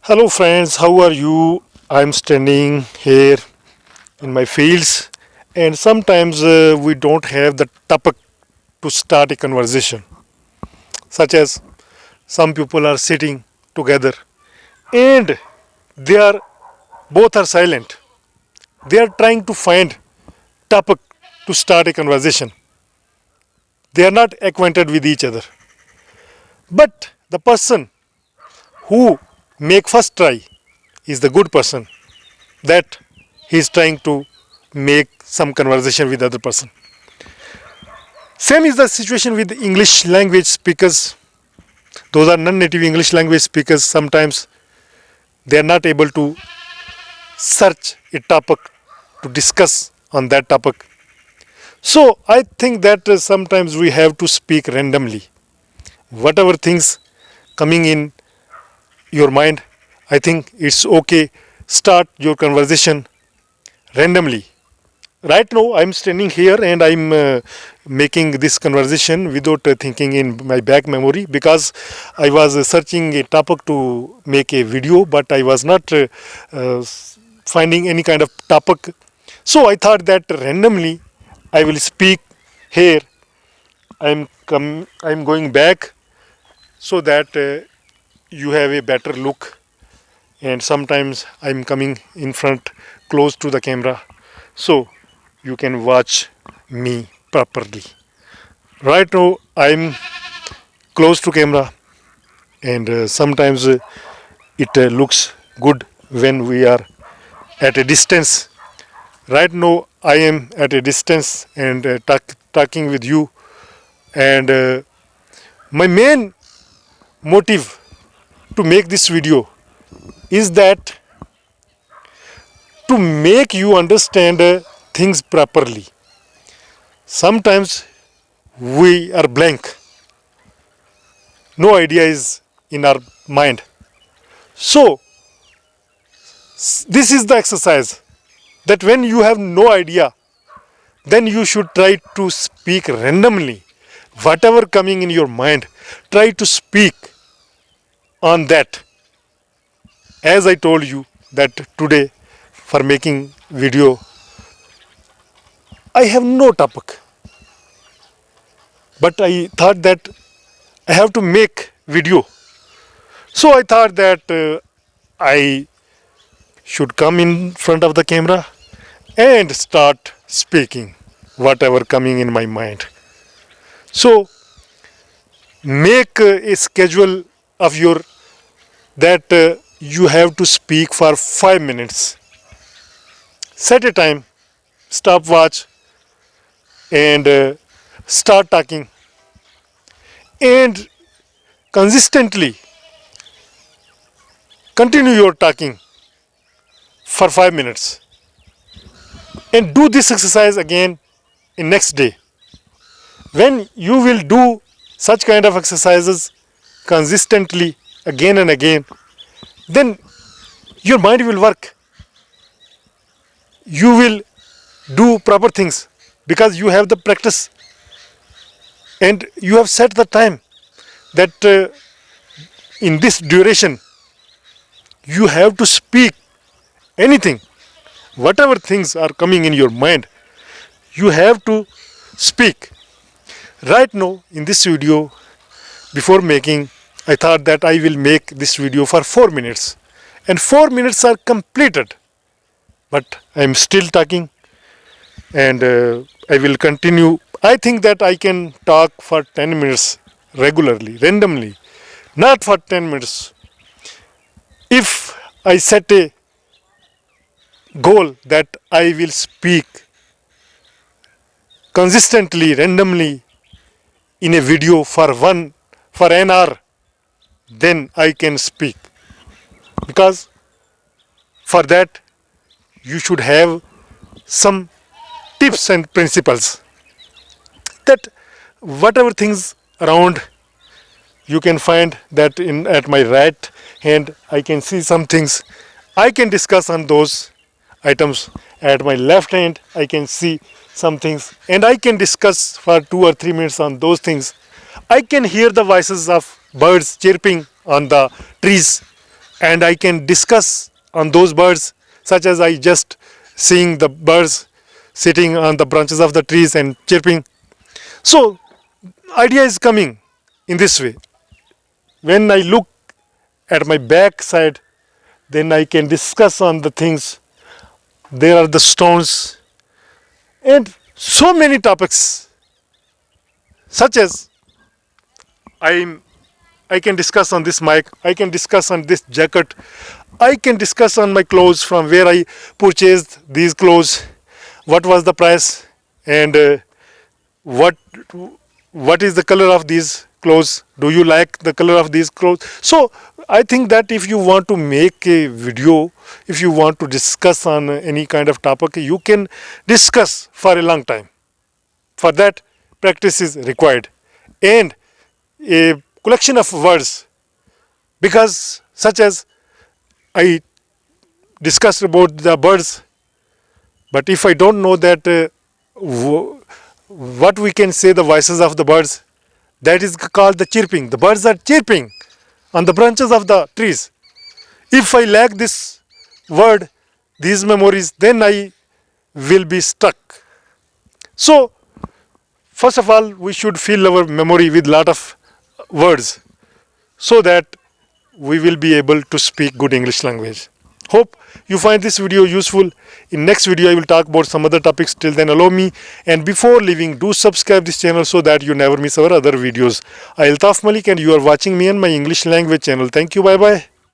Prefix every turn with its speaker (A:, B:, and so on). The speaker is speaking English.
A: Hello friends, how are you? I'm standing here in my fields and sometimes we don't have the topic to start a conversation. Such as some people are sitting together and they are both are silent. They are trying to find topic to start a conversation. They are not acquainted with each other. But the person who make first try is the good person that he is trying to make some conversation with other person. Same is the situation with English language speakers. Those are non-native English language speakers. Sometimes they are not able to search a topic to discuss on that topic. So I think that sometimes we have to speak randomly. Whatever things coming in your mind, I think it's okay. Start your conversation randomly. Right now I'm standing here and I'm making this conversation without thinking in my back memory because I was searching a topic to make a video, but I was not finding any kind of topic. So I thought that randomly I will speak here. I'm going back so that you have a better look, and sometimes I'm coming in front close to the camera so you can watch me properly. Right now I'm close to camera and sometimes it looks good when we are at a distance. Right now I am at a distance and talking with you, and my main motive to make this video is that to make you understand things properly. Sometimes we are blank, no idea is in our mind. So this is the exercise that when you have no idea, then you should try to speak randomly. Whatever coming in your mind, try to speak on that. As I told you that today for making video, I have no topic. But I thought that I have to make video. So I thought that I should come in front of the camera and start speaking whatever coming in my mind. So make a schedule of your that you have to speak for 5 minutes. Set a time, stopwatch, and start talking. And consistently continue your talking for 5 minutes. And do this exercise again in next day. When you will do such kind of exercises consistently again and again, then your mind will work. You will do proper things because you have the practice and you have set the time that in this duration you have to speak anything, whatever things are coming in your mind, you have to speak. Right now in this video, before making, I thought that I will make this video for 4 minutes, and 4 minutes are completed, but I am still talking, and I will continue. I think that I can talk for 10 minutes regularly, randomly, not for 10 minutes. If I set a goal that I will speak consistently, randomly in a video for an hour, then I can speak. Because for that you should have some tips and principles that whatever things around you can find that in at my right hand I can see some things, I can discuss on those items. At my left hand I can see some things and I can discuss for 2 or 3 minutes on those things. I can hear the voices of birds chirping on the trees and I can discuss on those birds, such as I just seeing the birds sitting on the branches of the trees and chirping. So idea is coming in this way. When I look at my back side, then I can discuss on the things. There are the stones and so many topics, such as I can discuss on this mic, I can discuss on this jacket, I can discuss on my clothes, from where I purchased these clothes, what was the price, and what what is the color of these clothes, do you like the color of these clothes. So I think that if you want to make a video, if you want to discuss on any kind of topic, you can discuss for a long time. For that, practice is required, and a collection of words, because such as I discussed about the birds, but if I don't know that what we can say the voices of the birds, that is called the chirping. The birds are chirping on the branches of the trees. If I lack this word, these memories, then I will be stuck. So first of all, we should fill our memory with lot of words, so that we will be able to speak good English language. Hope you find this video useful. In next video, I will talk about some other topics. Till then, allow me, and before leaving, do subscribe this channel so that you never miss our other videos. I Altaf Malik, and you are watching me on my English language channel. Thank you. Bye bye.